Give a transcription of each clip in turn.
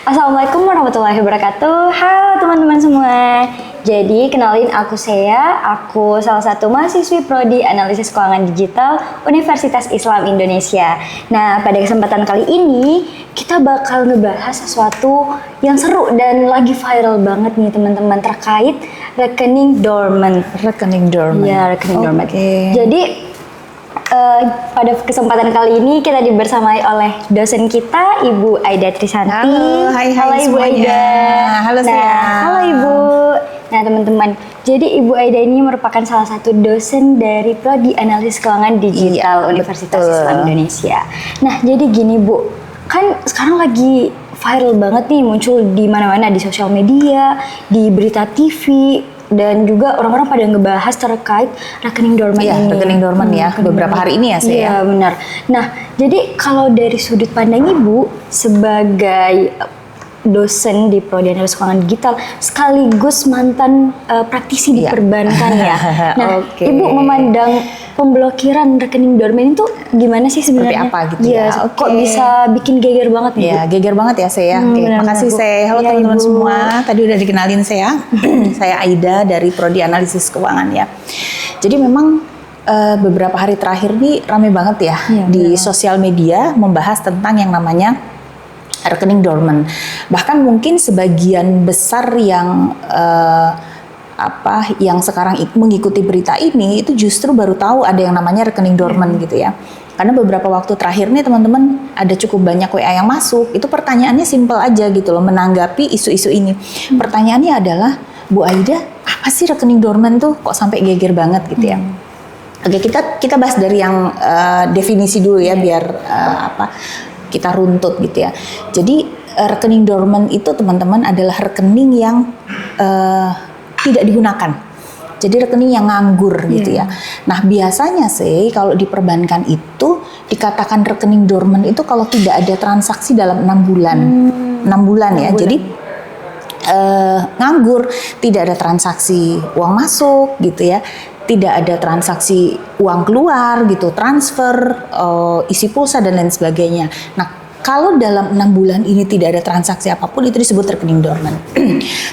Assalamualaikum warahmatullahi wabarakatuh. Halo teman-teman semua. Jadi kenalin aku aku salah satu mahasiswi Prodi Analisis Keuangan Digital Universitas Islam Indonesia. Nah, pada kesempatan kali ini kita bakal ngebahas sesuatu yang seru dan lagi viral banget nih teman-teman, terkait rekening dormant. Rekening dormant. Ya, rekening dormant. Okay. Jadi pada kesempatan kali ini kita dibersamai oleh dosen kita, Ibu Aida Trisanti. Halo, hai Halo Ibu semuanya. Aida. Halo saya. Halo Ibu. Nah teman-teman, jadi Ibu Aida ini merupakan salah satu dosen dari Prodi Analisis Keuangan Digital Universitas Islam Indonesia. Nah jadi gini Bu, kan sekarang lagi viral banget nih, muncul di mana-mana, di sosial media, di berita TV, dan juga orang-orang pada ngebahas terkait rekening dormant ini. Rekening dormant ya, beberapa hari ini ya saya. Iya benar. Nah, jadi kalau dari sudut pandang Ibu sebagai dosen di Prodi Analisis Keuangan Digital sekaligus mantan praktisi di perbankan ya. Nah, Ibu memandang pemblokiran rekening dormant itu gimana sih sebenarnya? Seperti apa gitu ya? Kok bisa bikin geger banget nih? Ya, geger banget ya saya. Makasih saya. Halo teman-teman semua. Tadi udah dikenalin saya. Saya Aida dari Prodi Analisis Keuangan ya. Jadi memang beberapa hari terakhir nih rame banget ya di sosial media membahas tentang yang namanya rekening dormant. Bahkan mungkin sebagian besar yang yang sekarang mengikuti berita ini itu justru baru tahu ada yang namanya rekening dormant gitu ya. Karena beberapa waktu terakhir nih teman-teman ada cukup banyak WA yang masuk. Itu pertanyaannya simpel aja gitu loh, menanggapi isu-isu ini. Pertanyaannya adalah, Bu Aida, apa sih rekening dormant tuh kok sampai geger banget gitu ya? Oke, kita bahas dari yang definisi dulu ya, biar kita runtut gitu ya. Jadi rekening dormant itu teman-teman adalah rekening yang tidak digunakan. Jadi rekening yang nganggur gitu ya. Nah biasanya sih kalau di perbankan itu dikatakan rekening dormant itu kalau tidak ada transaksi dalam 6 bulan. 6 bulan ya. Jadi nganggur, tidak ada transaksi uang masuk gitu ya. Tidak ada transaksi uang keluar gitu, transfer, isi pulsa dan lain sebagainya. Nah, kalau dalam 6 bulan ini tidak ada transaksi apapun, itu disebut rekening dormant.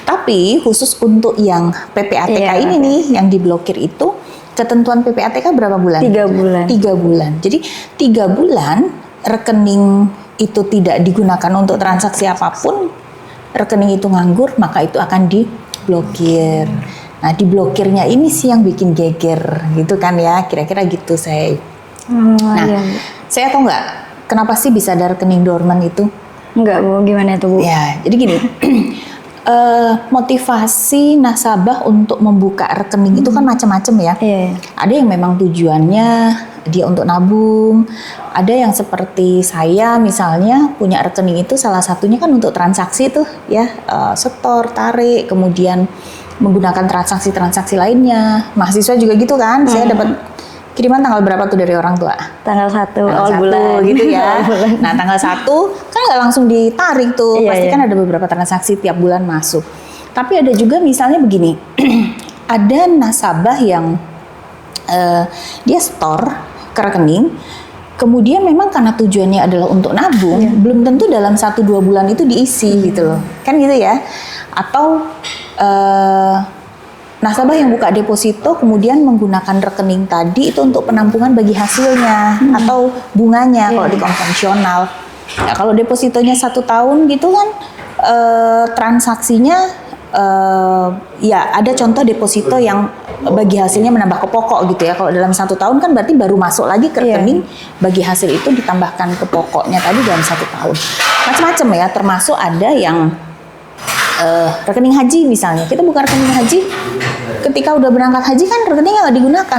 Tapi khusus untuk yang PPATK ini nih, yang diblokir itu, ketentuan PPATK berapa bulan? 3 bulan. 3 bulan. Jadi 3 bulan rekening itu tidak digunakan untuk transaksi apapun, rekening itu nganggur, maka itu akan diblokir. Nah, diblokirnya ini sih yang bikin geger gitu kan ya, kira-kira gitu saya. Saya tahu nggak kenapa sih bisa ada rekening dormant itu? Enggak Bu, gimana itu Bu? Ya, jadi gini, motivasi nasabah untuk membuka rekening itu kan macam-macam ya. Ada yang memang tujuannya dia untuk nabung, ada yang seperti saya misalnya punya rekening itu salah satunya kan untuk transaksi tuh ya, setor, tarik, kemudian menggunakan transaksi-transaksi lainnya. Mahasiswa juga gitu kan, saya dapat kiriman tanggal berapa tuh dari orang tua? Tanggal 1 bulan gitu ya. Nah tanggal 1 kan nggak langsung ditarik tuh, pasti kan ada beberapa transaksi tiap bulan masuk. Tapi ada juga misalnya begini, ada nasabah yang dia store ke rekening, kemudian memang karena tujuannya adalah untuk nabung, belum tentu dalam 1-2 bulan itu diisi gitu loh, kan gitu ya. Atau nasabah yang buka deposito kemudian menggunakan rekening tadi itu untuk penampungan bagi hasilnya atau bunganya kalau di konvensional. Ya, kalau depositonya 1 tahun gitu kan transaksinya ya ada contoh deposito yang bagi hasilnya menambah ke pokok gitu ya. Kalau dalam 1 tahun kan berarti baru masuk lagi ke rekening, bagi hasil itu ditambahkan ke pokoknya tadi dalam 1 tahun. Macam-macam ya, termasuk ada yang rekening haji misalnya. Kita buka rekening haji, ketika udah berangkat haji kan rekeningnya nggak digunakan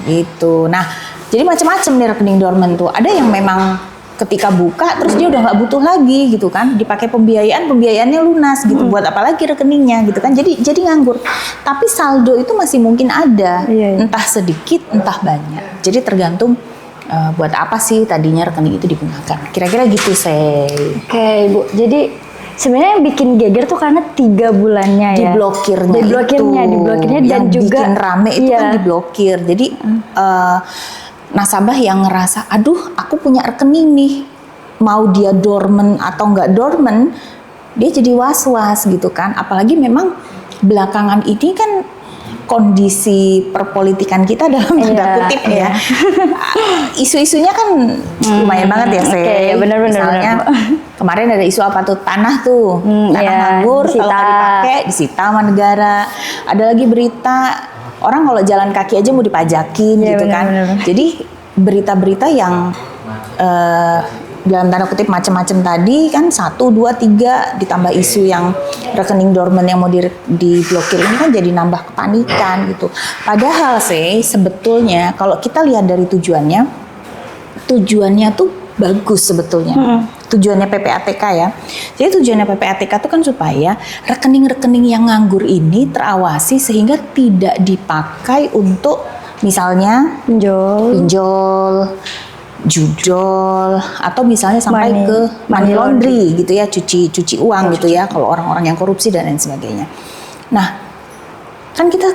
gitu. Nah, jadi macam-macam nih rekening dormant tuh. Ada yang memang ketika buka terus dia udah nggak butuh lagi gitu kan, dipakai pembiayaannya lunas gitu. Buat apa lagi rekeningnya gitu kan? Jadi nganggur. Tapi saldo itu masih mungkin ada, entah sedikit, entah banyak. Jadi tergantung buat apa sih tadinya rekening itu digunakan. Kira-kira gitu saya. Oke Bu, jadi sebenarnya yang bikin geger tuh karena 3 bulannya ya. Diblokirnya dan yang juga bikin rame itu kan diblokir. Jadi nasabah yang ngerasa, aduh aku punya rekening nih, mau dia dormant atau nggak dormant, dia jadi was-was gitu kan. Apalagi memang belakangan ini kan kondisi perpolitikan kita dalam tanda kutip ya. Isu-isunya kan lumayan banget ya, Oke, benar-benar. Misalnya kemarin ada isu apa tuh, tanah tuh, tanah nganggur kalau nggak dipakai disita sama negara. Ada lagi berita orang kalau jalan kaki aja mau dipajakin gitu kan. Jadi berita-berita yang dalam tanda kutip macam-macam tadi kan 1, 2, 3 ditambah isu yang rekening dorman yang mau diblokir ini kan jadi nambah kepanikan gitu. Padahal sih sebetulnya kalau kita lihat dari tujuannya tuh bagus sebetulnya. Tujuannya PPATK ya. Jadi tujuannya PPATK itu kan supaya rekening-rekening yang nganggur ini terawasi sehingga tidak dipakai untuk misalnya pinjol, judol, atau misalnya sampai ke money laundry gitu ya, cuci uang gitu ya, kalau orang-orang yang korupsi dan lain sebagainya. Nah, kan kita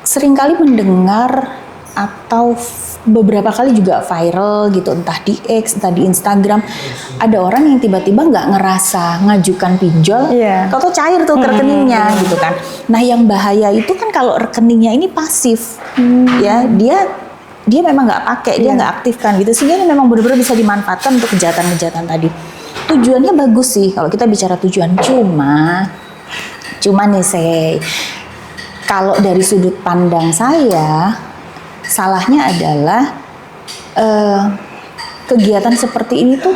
seringkali mendengar atau beberapa kali juga viral gitu, entah di X, entah di Instagram, ada orang yang tiba-tiba nggak ngerasa ngajukan pinjol, atau cair tuh ke rekeningnya gitu kan. Nah, yang bahaya itu kan kalau rekeningnya ini pasif, ya dia memang nggak pakai, dia nggak aktifkan gitu, sehingga ini memang benar-benar bisa dimanfaatkan untuk kejahatan-kejahatan tadi. Tujuannya bagus sih kalau kita bicara tujuan, cuma nih kalau dari sudut pandang saya, salahnya adalah kegiatan seperti ini tuh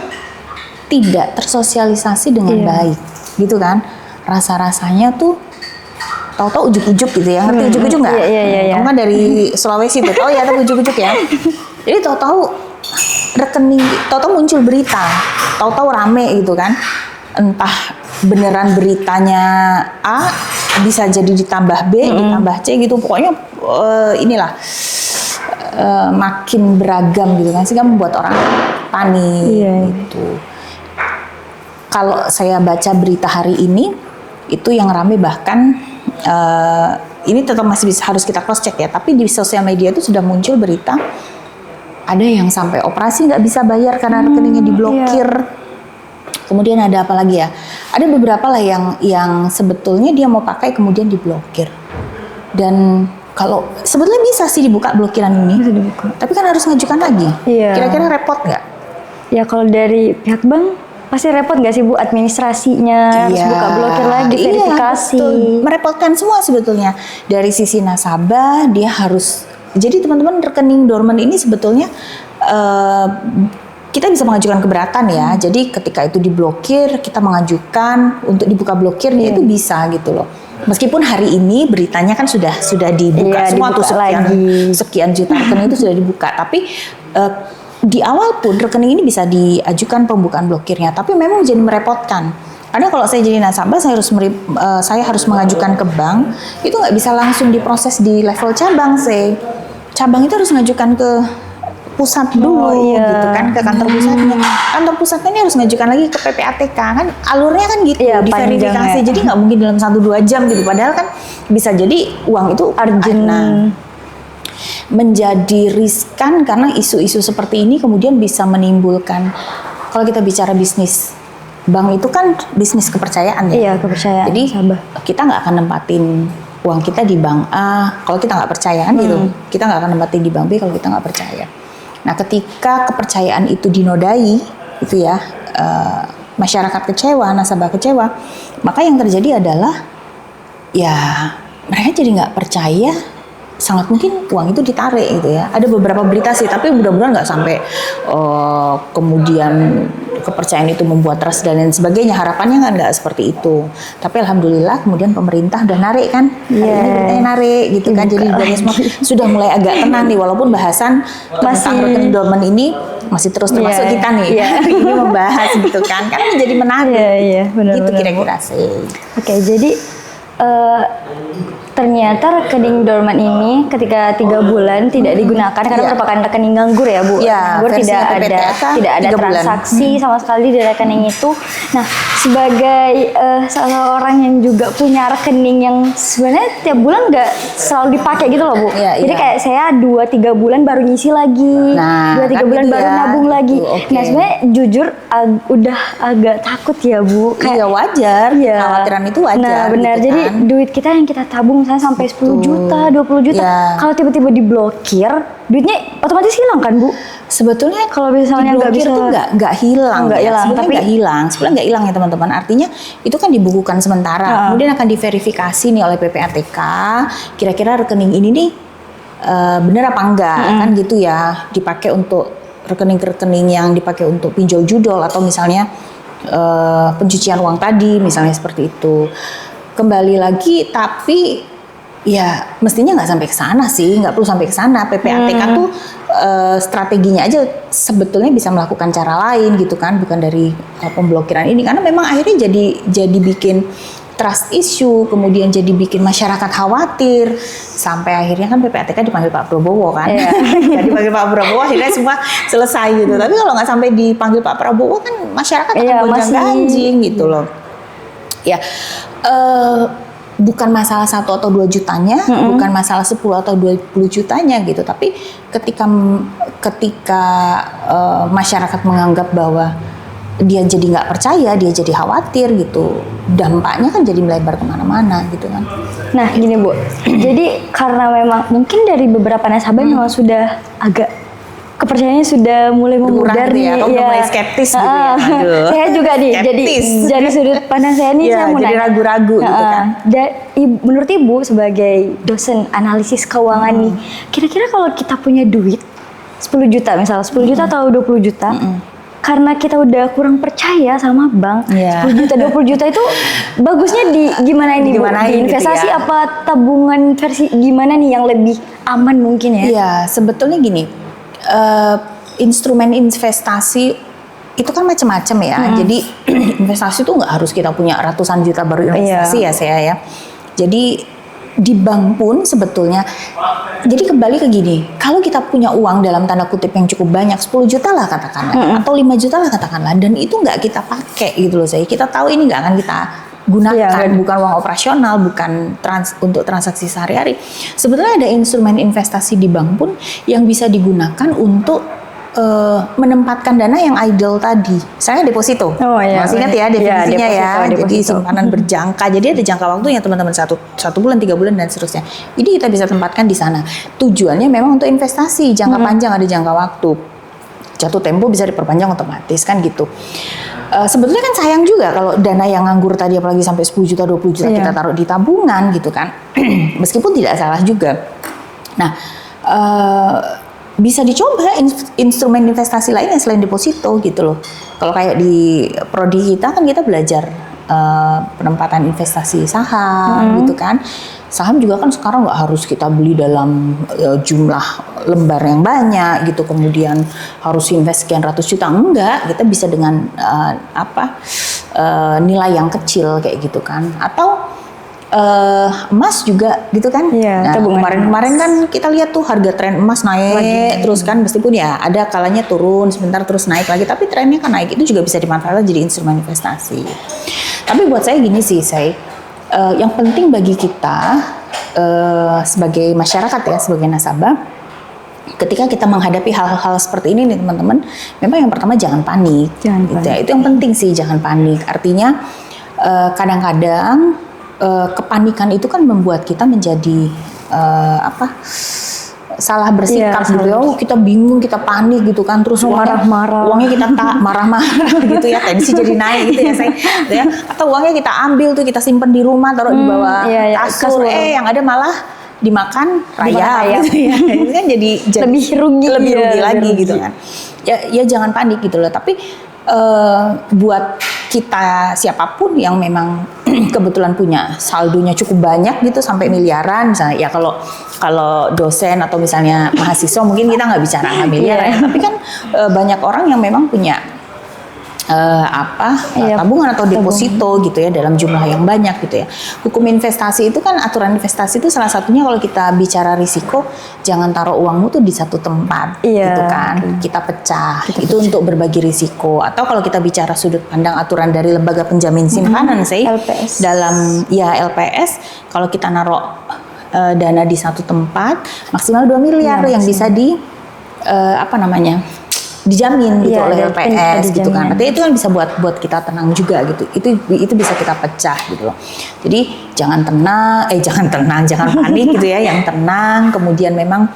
tidak tersosialisasi dengan baik, gitu kan? Rasa-rasanya tuh tahu-tahu ujuk-ujuk gitu ya, ngerti ujuk-ujuk nggak? Iya. Kamu kan dari Sulawesi tuh, oh ya tahu ujuk-ujuk ya. Jadi tahu-tahu rekening, tahu-tahu muncul berita, tahu-tahu rame gitu kan, entah beneran beritanya A bisa jadi ditambah B, ditambah C gitu, pokoknya inilah makin beragam gitu kan, sehingga membuat orang panik gitu. Kalau saya baca berita hari ini, itu yang rame bahkan ini tetap masih harus kita cross check ya, tapi di sosial media itu sudah muncul berita ada yang sampai operasi nggak bisa bayar karena rekeningnya diblokir. Kemudian ada apa lagi ya? Ada beberapa lah yang sebetulnya dia mau pakai kemudian diblokir. Dan kalau sebetulnya bisa sih dibuka blokiran ini, tapi kan harus ngajukan lagi. Kira-kira repot nggak? Ya kalau dari pihak bank pasti repot nggak sih Bu, administrasinya harus buka blokir lagi, verifikasi. Merepotkan semua sebetulnya. Dari sisi nasabah dia harus, jadi teman-teman rekening dorman ini sebetulnya kita bisa mengajukan keberatan ya. Jadi ketika itu diblokir, kita mengajukan untuk dibuka blokirnya itu bisa gitu loh. Meskipun hari ini beritanya kan sudah dibuka semua tuh sekian juta rekening itu sudah dibuka, tapi di awal pun rekening ini bisa diajukan pembukaan blokirnya, tapi memang jadi merepotkan. Karena kalau saya jadi nasabah, saya harus mengajukan ke bank, itu nggak bisa langsung diproses di level cabang sih. Cabang itu harus ngajukan ke pusat dulu gitu kan, ke kantor pusatnya. Kantor pusatnya ini harus ngajukan lagi ke PPATK kan, alurnya kan gitu, diverifikasi. Jadi nggak mungkin dalam 1-2 jam gitu. Padahal kan bisa jadi uang itu urgent. Menjadi riskan karena isu-isu seperti ini kemudian bisa menimbulkan, kalau kita bicara bisnis bank itu kan bisnis kepercayaan ya. Kepercayaan. Jadi kita nggak akan nempatin uang kita di bank A kalau kita nggak percaya kan gitu. Kita nggak akan nempatin di bank B kalau kita nggak percaya. Nah, ketika kepercayaan itu dinodai, itu ya masyarakat kecewa, nasabah kecewa, maka yang terjadi adalah ya mereka jadi nggak percaya. Sangat mungkin uang itu ditarik gitu ya. Ada beberapa berita sih, tapi mudah-mudahan nggak sampai kemudian kepercayaan itu membuat trust dan lain sebagainya. Harapannya kan nggak seperti itu. Tapi alhamdulillah kemudian pemerintah udah narik kan, ini narik gitu kan. Jadi sudah mulai agak tenang nih, walaupun bahasan tentang rekening dorman ini masih terus termasuk kita nih. Ini membahas gitu kan menjadi menarik. Benar, gitu kira-kira sih. Oke, jadi ternyata rekening dorman ini ketika 3 bulan tidak digunakan karena merupakan rekening nganggur ya Bu. Nganggur, tidak ada transaksi sama sekali di rekening itu. Nah, sebagai salah orang yang juga punya rekening yang sebenarnya tiap bulan nggak selalu dipakai gitu loh Bu. Jadi kayak saya 2-3 bulan baru ngisi lagi, 2-3 bulan baru nabung lagi. Nah, sebenarnya jujur udah agak takut ya Bu. Iya, wajar. Kekhawatiran itu wajar. Nah, benar. Gitu Jadi kan. duit kita yang kita tabung misalnya sampai 10 juta, 20 juta. Kalau tiba-tiba diblokir, duitnya otomatis hilang kan Bu? Sebetulnya kalau misalnya nggak bisa tuh nggak hilang, nggak hilang. Sebenarnya nggak hilang ya teman-teman. Artinya itu kan dibukukan sementara, kemudian akan diverifikasi nih oleh PPATK. Kira-kira rekening ini nih benar apa enggak kan gitu ya? Dipakai untuk rekening-rekening yang dipakai untuk pinjol judol atau misalnya pencucian uang tadi, misalnya seperti itu. Kembali lagi, tapi ya mestinya nggak sampai ke sana sih, nggak perlu sampai ke sana. PPATK tuh strateginya aja sebetulnya bisa melakukan cara lain gitu kan, bukan dari pemblokiran ini, karena memang akhirnya jadi bikin trust issue, kemudian jadi bikin masyarakat khawatir, sampai akhirnya kan PPATK dipanggil Pak Prabowo kan, jadi dipanggil Pak Prabowo akhirnya semua selesai gitu. Tapi kalau nggak sampai dipanggil Pak Prabowo kan masyarakat akan gonjang-ganjing gitu loh. Ya. Bukan masalah 1 atau 2 jutanya, bukan masalah 10 atau 20 jutanya gitu, tapi ketika masyarakat menganggap bahwa dia jadi nggak percaya, dia jadi khawatir gitu, dampaknya kan jadi melebar kemana-mana gitu kan. Nah gini Bu, jadi karena memang mungkin dari beberapa nasabah memang sudah agak kepercayaannya sudah mulai memudar nih, mulai skeptis gitu ya. Saya juga nih, jadi sudut pandang saya nih, saya mau jadi ragu-ragu gitu kan. Menurut Ibu sebagai dosen analisis keuangan nih, kira-kira kalau kita punya duit 10 juta misalnya, 10 juta atau 20 juta, karena kita udah kurang percaya sama bank, 10 juta, 20 juta itu bagusnya gimana ini Bu? Di investasi gitu ya? Apa tabungan versi gimana nih yang lebih aman mungkin ya? Iya, sebetulnya gini. Instrumen investasi itu kan macam-macam ya. Jadi investasi itu nggak harus kita punya ratusan juta baru investasi ya saya ya. Jadi di bank pun sebetulnya, jadi kembali ke gini, kalau kita punya uang dalam tanda kutip yang cukup banyak, 10 juta lah katakanlah, atau 5 juta lah katakanlah, dan itu nggak kita pakai gitu loh saya. Kita tahu ini nggak akan kita gunakan, bukan uang operasional, bukan untuk transaksi sehari-hari. Sebetulnya ada instrumen investasi di bank pun yang bisa digunakan untuk menempatkan dana yang idle tadi. Misalnya deposito. Masih ingat ya definisinya deposito. Jadi simpanan berjangka. Jadi ada jangka waktunya teman-teman, 1 bulan, 3 bulan dan seterusnya. Jadi kita bisa tempatkan di sana. Tujuannya memang untuk investasi jangka panjang, ada jangka waktu. Jatuh tempo bisa diperpanjang otomatis kan gitu. Sebetulnya kan sayang juga kalau dana yang nganggur tadi apalagi sampai 10 juta, 20 juta kita taruh di tabungan gitu kan. Meskipun tidak salah juga. Nah, bisa dicoba instrumen investasi lainnya selain deposito gitu loh. Kalau kayak di prodi kita kan kita belajar penempatan investasi saham gitu kan. Saham juga kan sekarang nggak harus kita beli dalam jumlah lembar yang banyak gitu, kemudian harus invest sekian ratus juta, enggak, kita bisa dengan nilai yang kecil kayak gitu kan, atau emas juga gitu kan. Nah, kemarin kan kita lihat tuh harga tren emas naik terus kan, meskipun ya ada kalanya turun sebentar terus naik lagi, tapi trennya kan naik, itu juga bisa dimanfaatkan jadi instrumen investasi. Tapi buat saya gini sih, yang penting bagi kita sebagai masyarakat ya, sebagai nasabah, ketika kita menghadapi hal-hal seperti ini nih teman-teman, memang yang pertama jangan panik. Itu yang penting sih, jangan panik. Artinya kadang-kadang kepanikan itu kan membuat kita menjadi salah bersikap gitu ya. Kita bingung, kita panik gitu kan, terus uangnya kita marah-marah gitu ya, tensi jadi naik gitu ya saya gitu ya. Atau uangnya kita ambil tuh, kita simpen di rumah, taruh di bawah kasur, yang ada malah dimakan rayap gitu ya. Itu kan jadi lebih rugi lagi gitu kan. Ya jangan panik gitu loh. Tapi buat kita siapapun yang memang kebetulan punya saldonya cukup banyak gitu sampai miliaran misalnya, ya kalau dosen atau misalnya mahasiswa mungkin kita nggak bicara miliar ya, tapi kan banyak orang yang memang punya Iya, tabungan atau deposito gitu ya dalam jumlah yang banyak gitu ya. Hukum investasi itu kan, aturan investasi itu salah satunya kalau kita bicara risiko, jangan taruh uangmu tuh di satu tempat gitu kan. Kita pecah. Itu untuk berbagi risiko. Atau kalau kita bicara sudut pandang aturan dari lembaga penjamin simpanan LPS. dalam LPS, kalau kita naruh dana di satu tempat maksimal 2 miliar yang bisa dijamin gitu oleh LPS gitu kan. Artinya itu kan bisa buat kita tenang juga gitu. Itu bisa kita pecah gitu loh. Jadi jangan panik gitu ya, yang tenang. Kemudian memang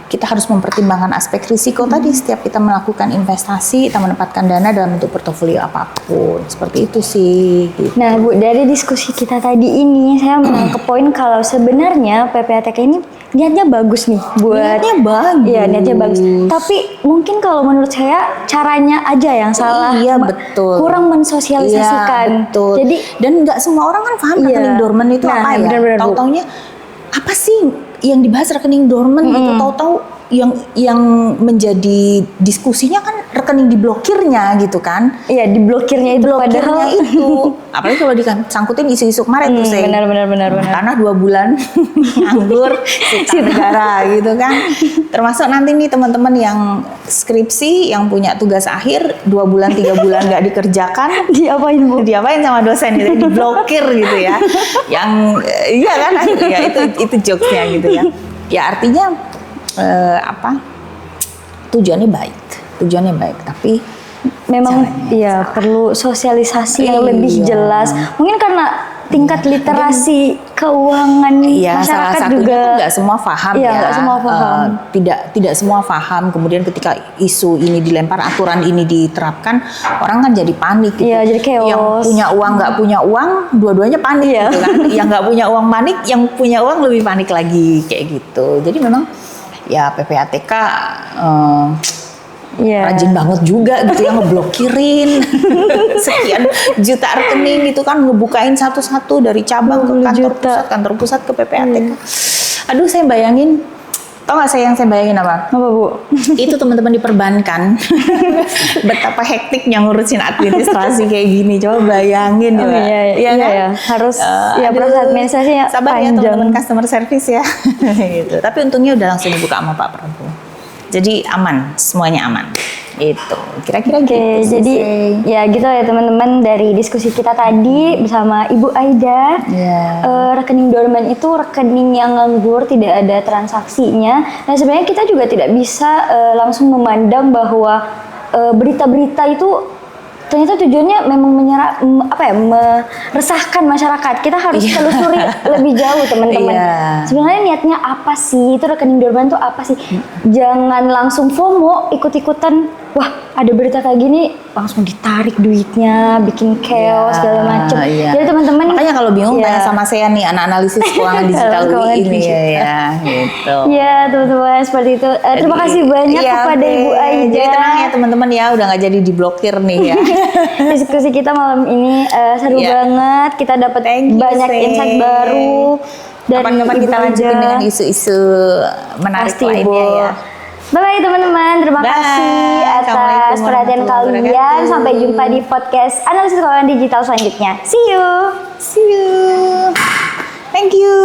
kita harus mempertimbangkan aspek risiko tadi setiap kita melakukan investasi, kita menempatkan dana dalam bentuk portofolio apapun. Seperti itu sih. Gitu. Nah Bu, dari diskusi kita tadi ini saya menangkap poin kalau sebenarnya PPATK ini niatnya bagus nih buat. Niatnya bagus. Iya, niatnya bagus. Tapi mungkin kalau menurut saya caranya aja yang salah. Iya, betul. Kurang mensosialisasikan. Iya, betul. Jadi dan nggak semua orang kan paham rekening dorman itu apa ya. Tahu-taunya apa sih yang dibahas rekening dorman itu, tahu-tahu yang menjadi diskusinya kan rekening diblokirnya gitu kan. Iya, diblokirnya itu padahal itu. Apalagi kalau disangkutin isu-isu kemarin tuh saya. Benar. Tanah 2 bulan nganggur sita negara gitu kan. Termasuk nanti nih teman-teman yang skripsi yang punya tugas akhir 2 bulan 3 bulan nggak dikerjakan, diapain Bu? Diapain sama dosen gitu, diblokir gitu ya. Yang iya kan ya, itu jokesnya gitu ya. Ya artinya tujuannya baik tapi memang perlu sosialisasi yang lebih jelas. Mungkin karena tingkat literasi keuangan masyarakat salah juga nggak semua paham nggak semua paham. Tidak semua paham. Kemudian ketika isu ini dilempar, aturan ini diterapkan, orang kan jadi panik gitu. Iya, jadi chaos. Yang punya uang nggak punya uang, dua-duanya panik gitu kan. Yang nggak punya uang panik, yang punya uang lebih panik lagi kayak gitu. Jadi memang ya PPATK rajin banget juga gitu ya, ngeblokirin sekian juta rekening gitu kan, ngebukain satu-satu dari cabang ke kantor pusat ke PPATK. Aduh, saya bayangin, tau gak saya bayangin apa? Apa Bu? Itu teman-teman di perbankan betapa hektiknya ngurusin administrasi kayak gini. Coba bayangin ya. Harus proses administrasinya sabar panjang. Ya teman-teman customer service ya. Gitu. Tapi untungnya udah langsung dibuka sama Pak Prabowo. Jadi aman, semuanya aman. Itu kira-kira gitu. Jadi ya gitu ya teman-teman, dari diskusi kita tadi bersama Ibu Aida. Rekening dorman itu rekening yang nganggur, tidak ada transaksinya. Nah sebenarnya kita juga tidak bisa langsung memandang bahwa berita-berita itu ternyata tujuannya memang meresahkan masyarakat. Kita harus telusuri lebih jauh teman-teman. Sebenarnya niatnya apa sih? Itu rekening dorman itu apa sih? Jangan langsung FOMO, ikut-ikutan. Wah, ada berita kayak gini, langsung ditarik duitnya, bikin chaos segala macam. Jadi teman-teman, makanya kalau bingung tanya sama saya nih, anak analisis keuangan digital UI ini ya, gitu. Ya teman-teman, seperti itu. Terima kasih banyak kepada Ibu Aida. Jadi tenang ya teman-teman ya, udah nggak jadi diblokir nih ya. Diskusi kita malam ini seru banget. Kita dapat banyak insight baru. Kapan-kapan kita lanjutin dengan isu-isu menarik lainnya ya. Bye-bye teman-teman, terima kasih atas perhatian kalian. Sampai jumpa di podcast Analisis Keuangan Digital selanjutnya. See you. Thank you.